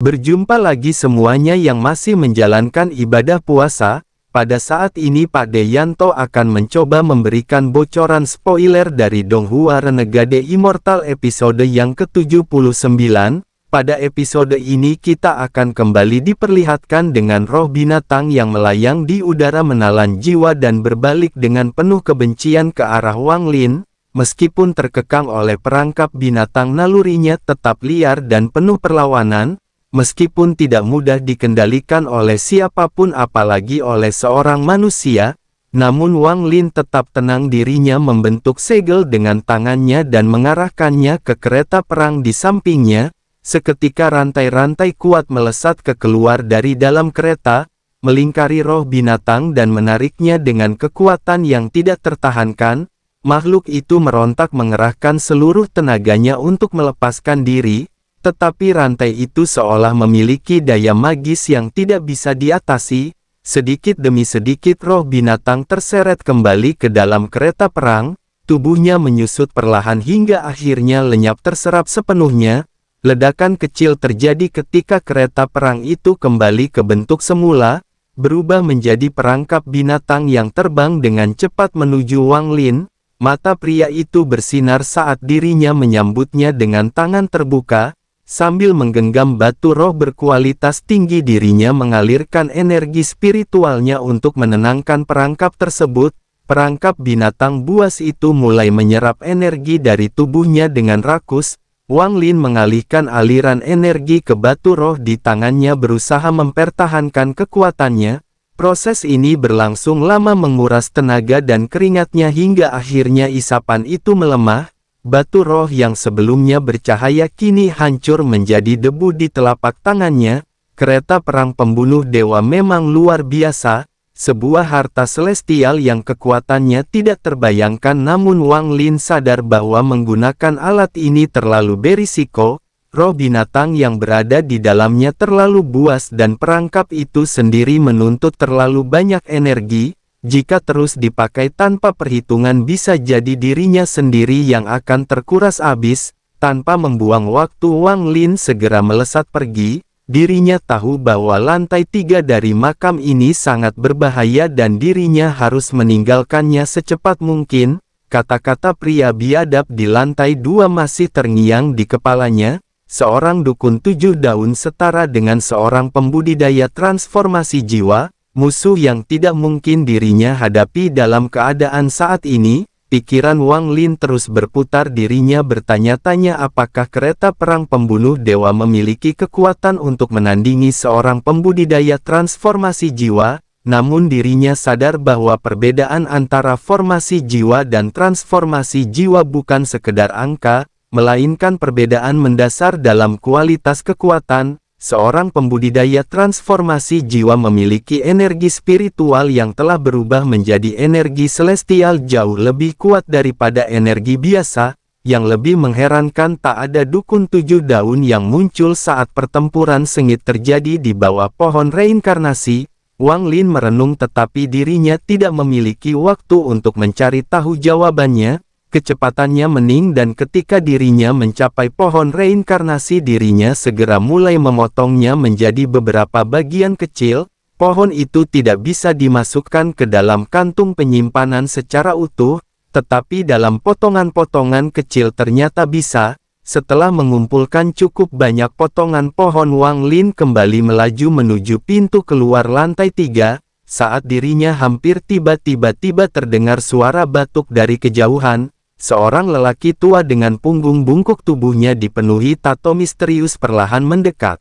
Berjumpa lagi semuanya yang masih menjalankan ibadah puasa. Pada saat ini Pak Deyanto akan mencoba memberikan bocoran spoiler dari Donghua Renegade Immortal episode yang ke-79. Pada episode ini kita akan kembali diperlihatkan dengan roh binatang yang melayang di udara menelan jiwa dan berbalik dengan penuh kebencian ke arah Wang Lin. Meskipun terkekang oleh perangkap binatang, nalurinya tetap liar dan penuh perlawanan. Meskipun tidak mudah dikendalikan oleh siapapun apalagi oleh seorang manusia, namun Wang Lin tetap tenang. Dirinya membentuk segel dengan tangannya dan mengarahkannya ke kereta perang di sampingnya. Seketika rantai-rantai kuat melesat keluar dari dalam kereta, melingkari roh binatang dan menariknya dengan kekuatan yang tidak tertahankan. Makhluk itu merontak mengerahkan seluruh tenaganya untuk melepaskan diri. Tetapi rantai itu seolah memiliki daya magis yang tidak bisa diatasi. Sedikit demi sedikit roh binatang terseret kembali ke dalam kereta perang. Tubuhnya menyusut perlahan hingga akhirnya lenyap terserap sepenuhnya. Ledakan kecil terjadi ketika kereta perang itu kembali ke bentuk semula, berubah menjadi perangkap binatang yang terbang dengan cepat menuju Wang Lin. Mata pria itu bersinar saat dirinya menyambutnya dengan tangan terbuka. Sambil menggenggam batu roh berkualitas tinggi, dirinya mengalirkan energi spiritualnya untuk menenangkan perangkap tersebut. Perangkap binatang buas itu mulai menyerap energi dari tubuhnya dengan rakus. Wang Lin mengalihkan aliran energi ke batu roh di tangannya, berusaha mempertahankan kekuatannya. Proses ini berlangsung lama, menguras tenaga dan keringatnya hingga akhirnya isapan itu melemah. Batu roh yang sebelumnya bercahaya kini hancur menjadi debu di telapak tangannya. Kereta perang pembunuh dewa memang luar biasa, sebuah harta celestial yang kekuatannya tidak terbayangkan. Namun Wang Lin sadar bahwa menggunakan alat ini terlalu berisiko. Roh binatang yang berada di dalamnya terlalu buas dan perangkap itu sendiri menuntut terlalu banyak energi. Jika terus dipakai tanpa perhitungan, bisa jadi dirinya sendiri yang akan terkuras habis. Tanpa membuang waktu, Wang Lin segera melesat pergi. Dirinya tahu bahwa lantai 3 dari makam ini sangat berbahaya dan dirinya harus meninggalkannya secepat mungkin. Kata-kata pria biadab di lantai 2 masih terngiang di kepalanya. Seorang dukun 7 daun setara dengan seorang pembudidaya transformasi jiwa. Musuh yang tidak mungkin dirinya hadapi dalam keadaan saat ini. Pikiran Wang Lin terus berputar, dirinya bertanya-tanya apakah kereta perang pembunuh dewa memiliki kekuatan untuk menandingi seorang pembudidaya transformasi jiwa. Namun dirinya sadar bahwa perbedaan antara formasi jiwa dan transformasi jiwa bukan sekedar angka, melainkan perbedaan mendasar dalam kualitas kekuatan. Seorang pembudidaya transformasi jiwa memiliki energi spiritual yang telah berubah menjadi energi celestial jauh lebih kuat daripada energi biasa. Yang lebih mengherankan, tak ada dukun 7 daun yang muncul saat pertempuran sengit terjadi di bawah pohon reinkarnasi. Wang Lin merenung, tetapi dirinya tidak memiliki waktu untuk mencari tahu jawabannya. Kecepatannya mening dan ketika dirinya mencapai pohon reinkarnasi, dirinya segera mulai memotongnya menjadi beberapa bagian kecil. Pohon itu tidak bisa dimasukkan ke dalam kantung penyimpanan secara utuh, tetapi dalam potongan-potongan kecil ternyata bisa. Setelah mengumpulkan cukup banyak potongan pohon, Wang Lin kembali melaju menuju pintu keluar lantai 3. Saat dirinya hampir tiba-tiba terdengar suara batuk dari kejauhan. Seorang lelaki tua dengan punggung bungkuk, tubuhnya dipenuhi tato misterius, perlahan mendekat.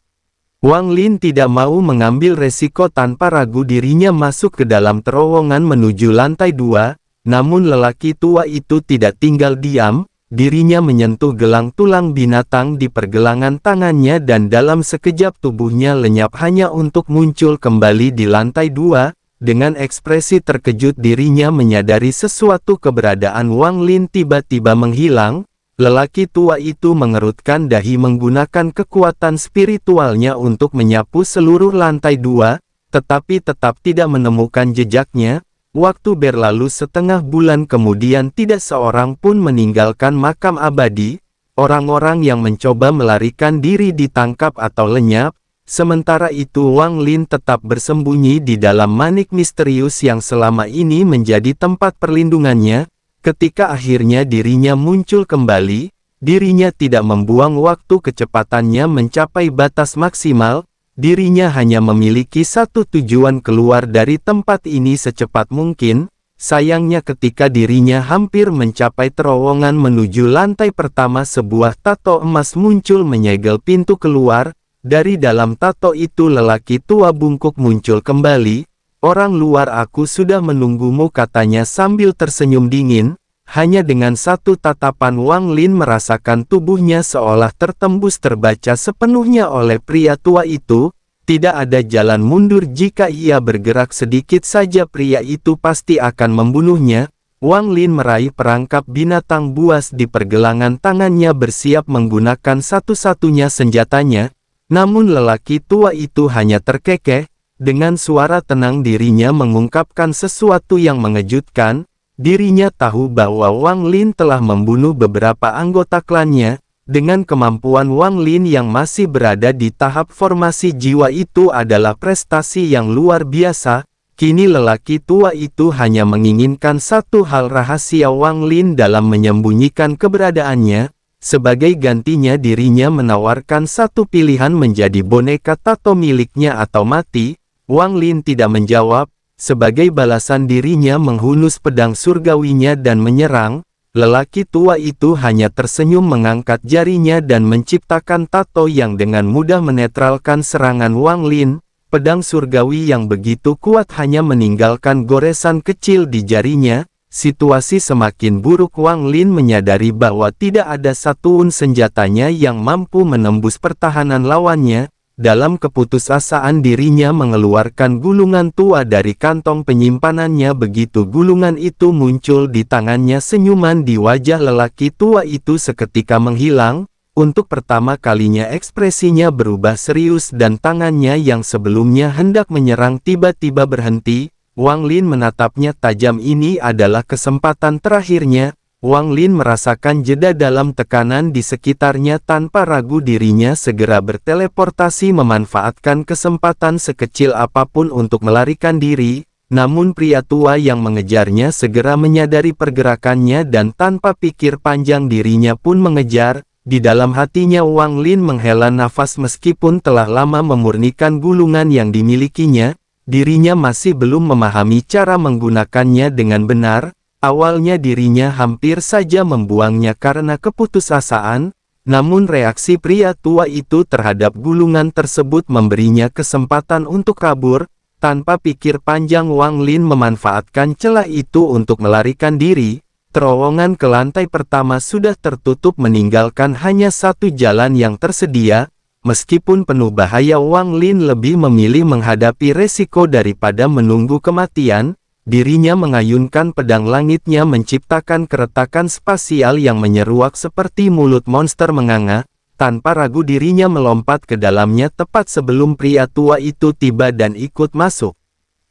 Wang Lin tidak mau mengambil resiko, tanpa ragu dirinya masuk ke dalam terowongan menuju lantai 2. Namun lelaki tua itu tidak tinggal diam. Dirinya menyentuh gelang tulang binatang di pergelangan tangannya dan dalam sekejap tubuhnya lenyap hanya untuk muncul kembali di lantai 2. Dengan ekspresi terkejut dirinya menyadari sesuatu, keberadaan Wang Lin tiba-tiba menghilang. Lelaki tua itu mengerutkan dahi menggunakan kekuatan spiritualnya untuk menyapu seluruh lantai 2, tetapi tetap tidak menemukan jejaknya. Waktu berlalu setengah bulan kemudian, tidak seorang pun meninggalkan makam abadi. Orang-orang yang mencoba melarikan diri ditangkap atau lenyap. Sementara itu Wang Lin tetap bersembunyi di dalam manik misterius yang selama ini menjadi tempat perlindungannya. Ketika akhirnya dirinya muncul kembali, dirinya tidak membuang waktu, kecepatannya mencapai batas maksimal. Dirinya hanya memiliki satu tujuan, keluar dari tempat ini secepat mungkin. Sayangnya ketika dirinya hampir mencapai terowongan menuju lantai pertama, sebuah tato emas muncul menyegel pintu keluar. Dari dalam tato itu lelaki tua bungkuk muncul kembali. "Orang luar, aku sudah menunggumu," katanya sambil tersenyum dingin. Hanya dengan satu tatapan Wang Lin merasakan tubuhnya seolah tertembus, terbaca sepenuhnya oleh pria tua itu. Tidak ada jalan mundur, jika ia bergerak sedikit saja pria itu pasti akan membunuhnya. Wang Lin meraih perangkap binatang buas di pergelangan tangannya, bersiap menggunakan satu-satunya senjatanya. Namun lelaki tua itu hanya terkekeh. Dengan suara tenang dirinya mengungkapkan sesuatu yang mengejutkan. Dirinya tahu bahwa Wang Lin telah membunuh beberapa anggota klannya. Dengan kemampuan Wang Lin yang masih berada di tahap formasi jiwa, itu adalah prestasi yang luar biasa. Kini lelaki tua itu hanya menginginkan satu hal, rahasia Wang Lin dalam menyembunyikan keberadaannya. Sebagai gantinya dirinya menawarkan satu pilihan, menjadi boneka tato miliknya atau mati. Wang Lin tidak menjawab. Sebagai balasan dirinya menghunus pedang surgawinya dan menyerang. Lelaki tua itu hanya tersenyum, mengangkat jarinya dan menciptakan tato yang dengan mudah menetralkan serangan Wang Lin. Pedang surgawi yang begitu kuat hanya meninggalkan goresan kecil di jarinya. Situasi semakin buruk. Wang Lin menyadari bahwa tidak ada satuun senjatanya yang mampu menembus pertahanan lawannya. Dalam keputusasaan dirinya mengeluarkan gulungan tua dari kantong penyimpanannya. Begitu gulungan itu muncul di tangannya, senyuman di wajah lelaki tua itu seketika menghilang. Untuk pertama kalinya ekspresinya berubah serius dan tangannya yang sebelumnya hendak menyerang tiba-tiba berhenti. Wang Lin menatapnya tajam. Ini adalah kesempatan terakhirnya. Wang Lin merasakan jeda dalam tekanan di sekitarnya. Tanpa ragu dirinya segera berteleportasi, memanfaatkan kesempatan sekecil apapun untuk melarikan diri. Namun pria tua yang mengejarnya segera menyadari pergerakannya dan tanpa pikir panjang dirinya pun mengejar. Di dalam hatinya Wang Lin menghela nafas. Meskipun telah lama memurnikan gulungan yang dimilikinya, dirinya masih belum memahami cara menggunakannya dengan benar. Awalnya dirinya hampir saja membuangnya karena keputusasaan, namun reaksi pria tua itu terhadap gulungan tersebut memberinya kesempatan untuk kabur. Tanpa pikir panjang Wang Lin memanfaatkan celah itu untuk melarikan diri. Terowongan ke lantai pertama sudah tertutup, meninggalkan hanya satu jalan yang tersedia. Meskipun penuh bahaya, Wang Lin lebih memilih menghadapi resiko daripada menunggu kematian. Dirinya mengayunkan pedang langitnya, menciptakan keretakan spasial yang menyeruak seperti mulut monster menganga. Tanpa ragu dirinya melompat ke dalamnya tepat sebelum pria tua itu tiba dan ikut masuk.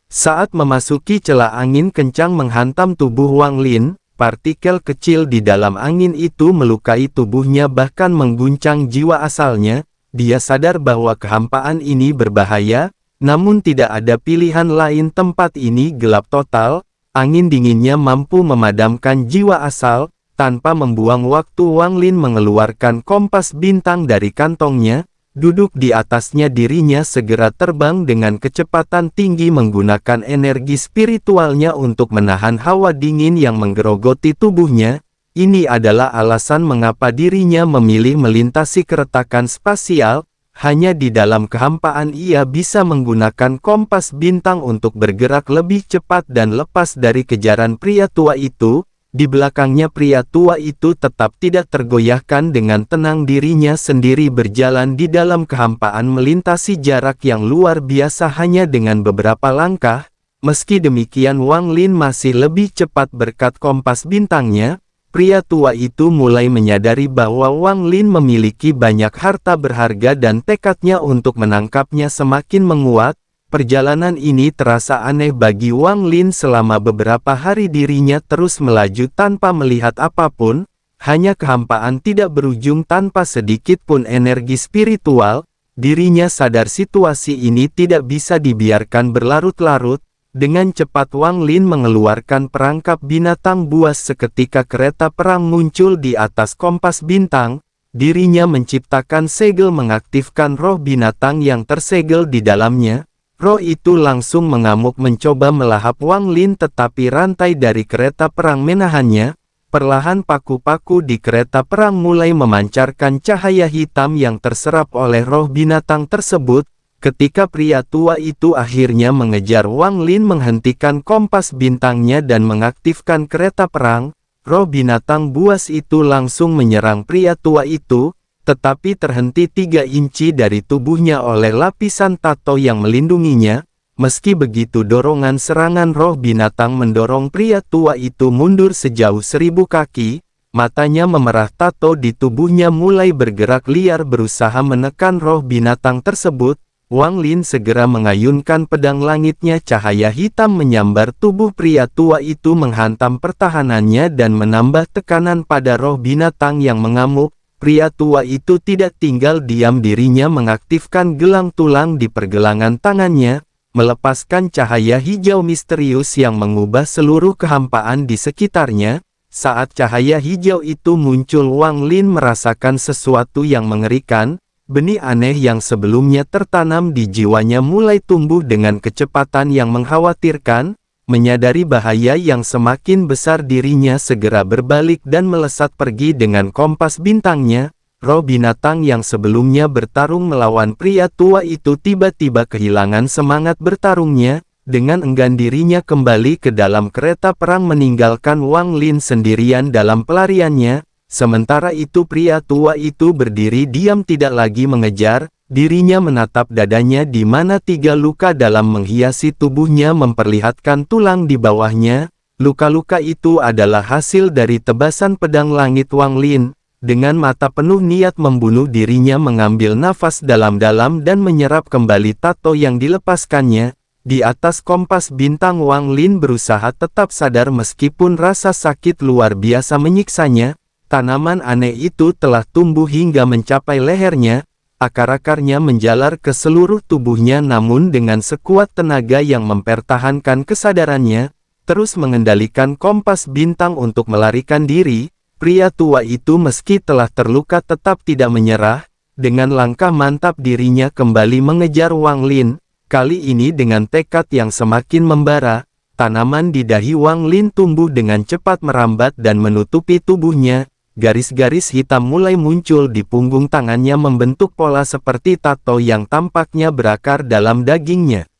Saat memasuki celah, angin kencang menghantam tubuh Wang Lin. Partikel kecil di dalam angin itu melukai tubuhnya, bahkan mengguncang jiwa asalnya. Dia sadar bahwa kehampaan ini berbahaya. Namun tidak ada pilihan lain, tempat ini gelap total. Angin dinginnya mampu memadamkan jiwa asal. Tanpa membuang waktu Wang Lin mengeluarkan kompas bintang dari kantongnya. Duduk di atasnya, dirinya segera terbang dengan kecepatan tinggi menggunakan energi spiritualnya untuk menahan hawa dingin yang menggerogoti tubuhnya. Ini adalah alasan mengapa dirinya memilih melintasi keretakan spasial. Hanya di dalam kehampaan ia bisa menggunakan kompas bintang untuk bergerak lebih cepat dan lepas dari kejaran pria tua itu. Di belakangnya pria tua itu tetap tidak tergoyahkan. Dengan tenang dirinya sendiri berjalan di dalam kehampaan, melintasi jarak yang luar biasa hanya dengan beberapa langkah. Meski demikian Wang Lin masih lebih cepat berkat kompas bintangnya. Pria tua itu mulai menyadari bahwa Wang Lin memiliki banyak harta berharga dan tekadnya untuk menangkapnya semakin menguat. Perjalanan ini terasa aneh bagi Wang Lin. Selama beberapa hari dirinya terus melaju tanpa melihat apapun. Hanya kehampaan tidak berujung tanpa sedikit pun energi spiritual. Dirinya sadar situasi ini tidak bisa dibiarkan berlarut-larut. Dengan cepat Wang Lin mengeluarkan perangkap binatang buas seketika kereta perang muncul di atas kompas bintang. Dirinya menciptakan segel mengaktifkan roh binatang yang tersegel di dalamnya. Roh itu langsung mengamuk mencoba melahap Wang Lin, tetapi rantai dari kereta perang menahannya. Perlahan paku-paku di kereta perang mulai memancarkan cahaya hitam yang terserap oleh roh binatang tersebut. Ketika pria tua itu akhirnya mengejar Wang Lin menghentikan kompas bintangnya dan mengaktifkan kereta perang, roh binatang buas itu langsung menyerang pria tua itu, tetapi terhenti 3 inci dari tubuhnya oleh lapisan tato yang melindunginya. Meski begitu dorongan serangan roh binatang mendorong pria tua itu mundur sejauh 1000 kaki, matanya memerah, tato di tubuhnya mulai bergerak liar berusaha menekan roh binatang tersebut. Wang Lin segera mengayunkan pedang langitnya, cahaya hitam menyambar tubuh pria tua itu menghantam pertahanannya dan menambah tekanan pada roh binatang yang mengamuk. Pria tua itu tidak tinggal diam, dirinya mengaktifkan gelang tulang di pergelangan tangannya, melepaskan cahaya hijau misterius yang mengubah seluruh kehampaan di sekitarnya. Saat cahaya hijau itu muncul, Wang Lin merasakan sesuatu yang mengerikan. Benih aneh yang sebelumnya tertanam di jiwanya mulai tumbuh dengan kecepatan yang mengkhawatirkan. Menyadari bahaya yang semakin besar, dirinya segera berbalik dan melesat pergi dengan kompas bintangnya. Roh binatang yang sebelumnya bertarung melawan pria tua itu tiba-tiba kehilangan semangat bertarungnya. Dengan enggan dirinya kembali ke dalam kereta perang meninggalkan Wang Lin sendirian dalam pelariannya. Sementara itu pria tua itu berdiri diam tidak lagi mengejar. Dirinya menatap dadanya di mana 3 luka dalam menghiasi tubuhnya memperlihatkan tulang di bawahnya. Luka-luka itu adalah hasil dari tebasan pedang langit Wang Lin. Dengan mata penuh niat membunuh, dirinya mengambil nafas dalam-dalam dan menyerap kembali tato yang dilepaskannya. Di atas kompas bintang, Wang Lin berusaha tetap sadar meskipun rasa sakit luar biasa menyiksanya. Tanaman aneh itu telah tumbuh hingga mencapai lehernya. Akar-akarnya menjalar ke seluruh tubuhnya, namun dengan sekuat tenaga yang mempertahankan kesadarannya, terus mengendalikan kompas bintang untuk melarikan diri. Pria tua itu meski telah terluka tetap tidak menyerah. Dengan langkah mantap dirinya kembali mengejar Wang Lin. Kali ini dengan tekad yang semakin membara. Tanaman di dahi Wang Lin tumbuh dengan cepat merambat dan menutupi tubuhnya. Garis-garis hitam mulai muncul di punggung tangannya membentuk pola seperti tato yang tampaknya berakar dalam dagingnya.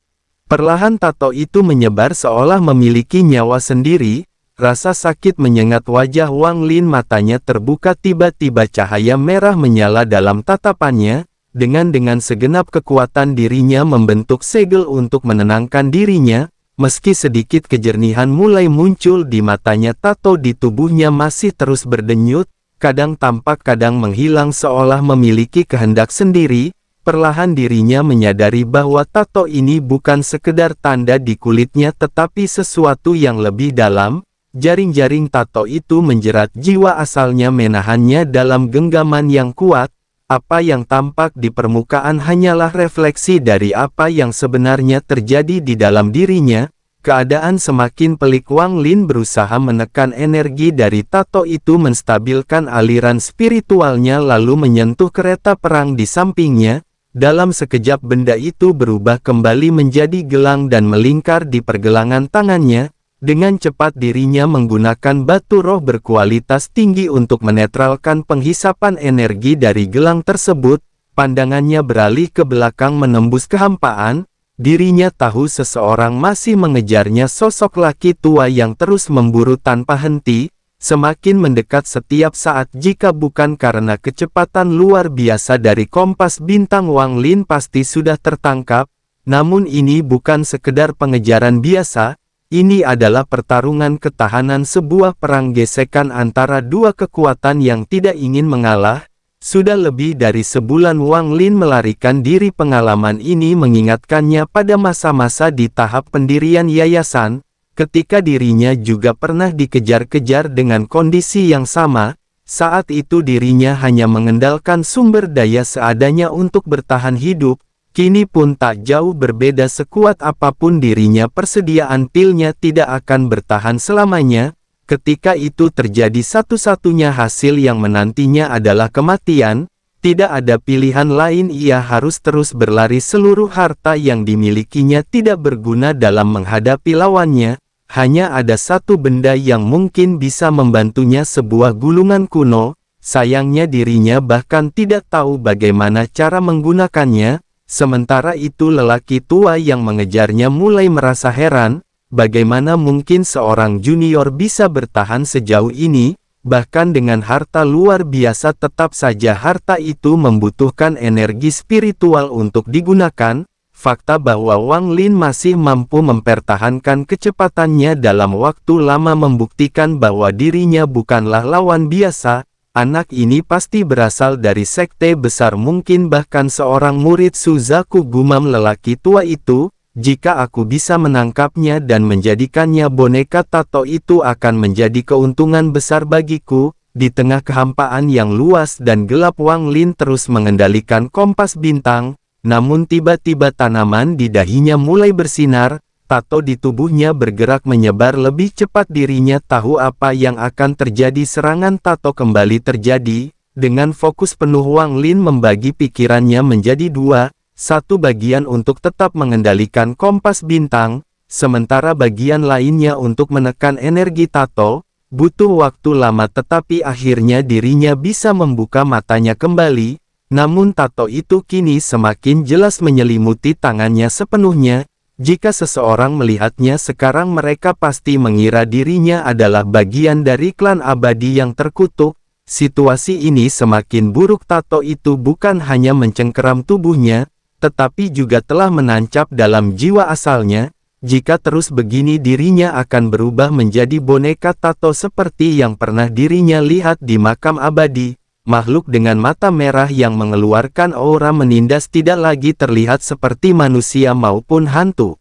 Perlahan tato itu menyebar seolah memiliki nyawa sendiri. Rasa sakit menyengat wajah Wang Lin, matanya terbuka, tiba-tiba cahaya merah menyala dalam tatapannya. Dengan segenap kekuatan dirinya membentuk segel untuk menenangkan dirinya. Meski sedikit kejernihan mulai muncul di matanya, tato di tubuhnya masih terus berdenyut. Kadang tampak, kadang menghilang seolah memiliki kehendak sendiri. Perlahan dirinya menyadari bahwa tato ini bukan sekedar tanda di kulitnya tetapi sesuatu yang lebih dalam. Jaring-jaring tato itu menjerat jiwa asalnya, menahannya dalam genggaman yang kuat. Apa yang tampak di permukaan hanyalah refleksi dari apa yang sebenarnya terjadi di dalam dirinya. Keadaan semakin pelik. Wang Lin berusaha menekan energi dari tato itu, menstabilkan aliran spiritualnya, lalu menyentuh kereta perang di sampingnya. Dalam sekejap benda itu berubah kembali menjadi gelang dan melingkar di pergelangan tangannya. Dengan cepat dirinya menggunakan batu roh berkualitas tinggi untuk menetralkan penghisapan energi dari gelang tersebut. Pandangannya beralih ke belakang menembus kehampaan. Dirinya tahu seseorang masih mengejarnya, sosok laki tua yang terus memburu tanpa henti. Semakin mendekat setiap saat. Jika bukan karena kecepatan luar biasa dari kompas bintang, Wang Lin pasti sudah tertangkap. Namun ini bukan sekedar pengejaran biasa. Ini adalah pertarungan ketahanan, sebuah perang gesekan antara dua kekuatan yang tidak ingin mengalah. Sudah lebih dari sebulan Wang Lin melarikan diri. Pengalaman ini mengingatkannya pada masa-masa di tahap pendirian yayasan, ketika dirinya juga pernah dikejar-kejar dengan kondisi yang sama. Saat itu dirinya hanya mengandalkan sumber daya seadanya untuk bertahan hidup, kini pun tak jauh berbeda. Sekuat apapun dirinya, persediaan pilnya tidak akan bertahan selamanya. Ketika itu terjadi, satu-satunya hasil yang menantinya adalah kematian. Tidak ada pilihan lain, ia harus terus berlari. Seluruh harta yang dimilikinya tidak berguna dalam menghadapi lawannya. Hanya ada satu benda yang mungkin bisa membantunya, sebuah gulungan kuno. Sayangnya dirinya bahkan tidak tahu bagaimana cara menggunakannya. Sementara itu lelaki tua yang mengejarnya mulai merasa heran, bagaimana mungkin seorang junior bisa bertahan sejauh ini. Bahkan dengan harta luar biasa, tetap saja harta itu membutuhkan energi spiritual untuk digunakan. Fakta bahwa Wang Lin masih mampu mempertahankan kecepatannya dalam waktu lama membuktikan bahwa dirinya bukanlah lawan biasa. Anak ini pasti berasal dari sekte besar, mungkin bahkan seorang murid Suzaku, gumam lelaki tua itu. Jika aku bisa menangkapnya dan menjadikannya boneka tato, itu akan menjadi keuntungan besar bagiku. Di tengah kehampaan yang luas dan gelap, Wang Lin terus mengendalikan kompas bintang. Namun tiba-tiba tanaman di dahinya mulai bersinar. Tato di tubuhnya bergerak menyebar lebih cepat. Dirinya tahu apa yang akan terjadi. Serangan tato kembali terjadi. Dengan fokus penuh, Wang Lin membagi pikirannya menjadi dua. Satu bagian untuk tetap mengendalikan kompas bintang, sementara bagian lainnya untuk menekan energi tato. Butuh waktu lama, tetapi akhirnya dirinya bisa membuka matanya kembali. Namun tato itu kini semakin jelas menyelimuti tangannya sepenuhnya. Jika seseorang melihatnya sekarang, mereka pasti mengira dirinya adalah bagian dari klan abadi yang terkutuk. Situasi ini semakin buruk. Tato itu bukan hanya mencengkeram tubuhnya, tetapi juga telah menancap dalam jiwa asalnya. Jika terus begini, dirinya akan berubah menjadi boneka tato seperti yang pernah dirinya lihat di makam abadi. Makhluk dengan mata merah yang mengeluarkan aura menindas, tidak lagi terlihat seperti manusia maupun hantu.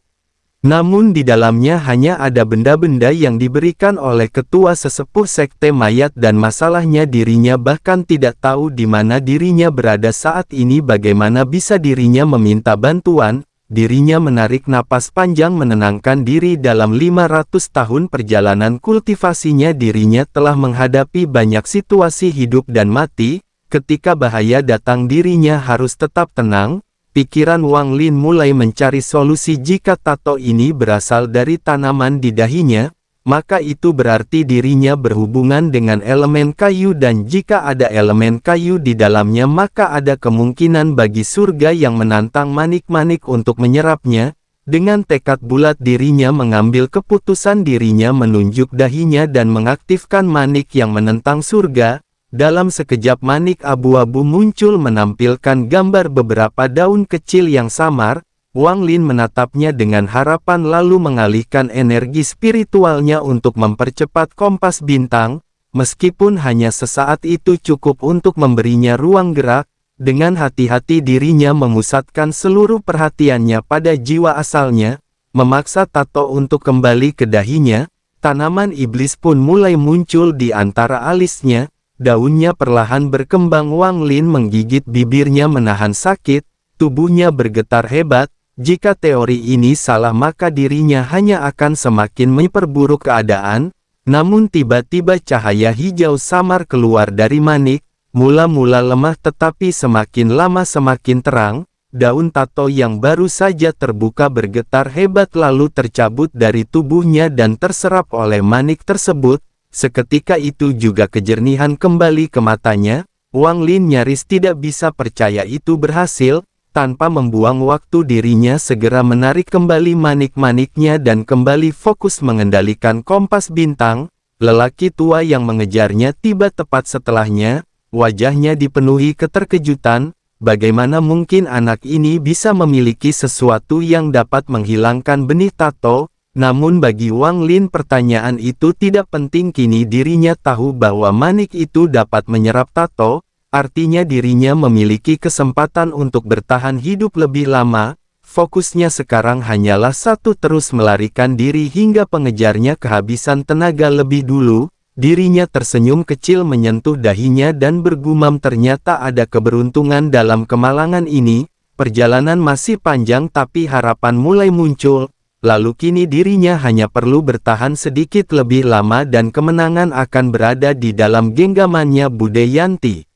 Namun di dalamnya hanya ada benda-benda yang diberikan oleh ketua sesepuh sekte mayat, dan masalahnya dirinya bahkan tidak tahu di mana dirinya berada saat ini. Bagaimana bisa dirinya meminta bantuan? Dirinya menarik napas panjang, menenangkan diri. Dalam 500 tahun perjalanan kultivasinya, dirinya telah menghadapi banyak situasi hidup dan mati. Ketika bahaya datang, dirinya harus tetap tenang. Pikiran Wang Lin mulai mencari solusi. Jika tato ini berasal dari tanaman di dahinya, maka itu berarti dirinya berhubungan dengan elemen kayu, dan jika ada elemen kayu di dalamnya, maka ada kemungkinan bagi surga yang menantang manik-manik untuk menyerapnya. Dengan tekad bulat dirinya mengambil keputusan. Dirinya menunjuk dahinya dan mengaktifkan manik yang menentang surga. Dalam sekejap manik abu-abu muncul menampilkan gambar beberapa daun kecil yang samar. Wang Lin menatapnya dengan harapan, lalu mengalihkan energi spiritualnya untuk mempercepat kompas bintang. Meskipun hanya sesaat, itu cukup untuk memberinya ruang gerak. Dengan hati-hati dirinya memusatkan seluruh perhatiannya pada jiwa asalnya, memaksa tato untuk kembali ke dahinya. Tanaman iblis pun mulai muncul di antara alisnya. Daunnya perlahan berkembang. Wang Lin menggigit bibirnya menahan sakit, tubuhnya bergetar hebat. Jika teori ini salah, maka dirinya hanya akan semakin memperburuk keadaan. Namun tiba-tiba cahaya hijau samar keluar dari manik, mula-mula lemah tetapi semakin lama semakin terang. Daun tato yang baru saja terbuka bergetar hebat lalu tercabut dari tubuhnya dan terserap oleh manik tersebut. Seketika itu juga kejernihan kembali ke matanya. Wang Lin nyaris tidak bisa percaya itu berhasil. Tanpa membuang waktu, dirinya segera menarik kembali manik-maniknya dan kembali fokus mengendalikan kompas bintang. Lelaki tua yang mengejarnya tiba tepat setelahnya. Wajahnya dipenuhi keterkejutan. Bagaimana mungkin anak ini bisa memiliki sesuatu yang dapat menghilangkan benih tato? Namun bagi Wang Lin pertanyaan itu tidak penting. Kini dirinya tahu bahwa manik itu dapat menyerap tato, artinya dirinya memiliki kesempatan untuk bertahan hidup lebih lama. Fokusnya sekarang hanyalah satu, terus melarikan diri hingga pengejarnya kehabisan tenaga lebih dulu. Dirinya tersenyum kecil menyentuh dahinya dan bergumam, ternyata ada keberuntungan dalam kemalangan ini, perjalanan masih panjang tapi harapan mulai muncul, lalu kini dirinya hanya perlu bertahan sedikit lebih lama dan kemenangan akan berada di dalam genggamannya Budayanti.